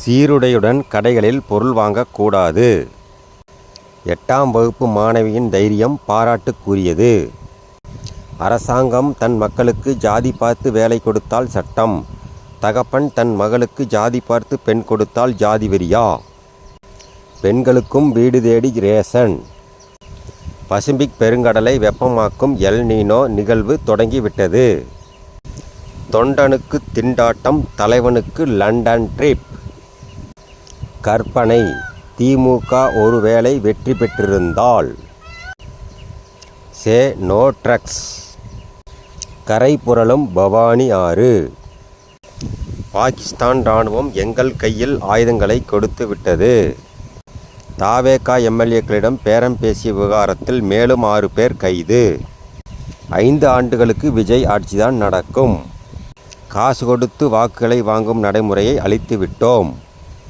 சீருடையுடன் கடைகளில் பொருள் வாங்கக்கூடாது. 8ஆம் வகுப்பு மாணவியின் தைரியம் பாராட்டுக்குரியது. அரசாங்கம் தன் மக்களுக்கு ஜாதி பார்த்து வேலை கொடுத்தால் சட்டம். தகப்பன் தன் மகளுக்கு ஜாதி பார்த்து பெண் கொடுத்தால் ஜாதி வெறியா? பெண்களுக்கும் வீடு தேடி ரேஷன். பசிபிக் பெருங்கடலை வெப்பமாக்கும் எல் நீனோ நிகழ்வு தொடங்கிவிட்டது. தொண்டனுக்கு திண்டாட்டம், தலைவனுக்கு லண்டன் ட்ரிப். கற்பனை: திமுக ஒருவேளை வெற்றி பெற்றிருந்தால். Say no drugs. கரை புரளும் பவானி ஆறு. பாகிஸ்தான் இராணுவம் எங்கள் கையில் ஆயுதங்களை கொடுத்து விட்டது. தாவேகா எம்எல்ஏக்களிடம் பேரம் பேசிய விவகாரத்தில் மேலும் 6 பேர் கைது. 5 ஆண்டுகளுக்கு விஜய் ஆட்சிதான் நடக்கும். காசு கொடுத்து வாக்குகளை வாங்கும் நடைமுறையை அழித்து விட்டோம்.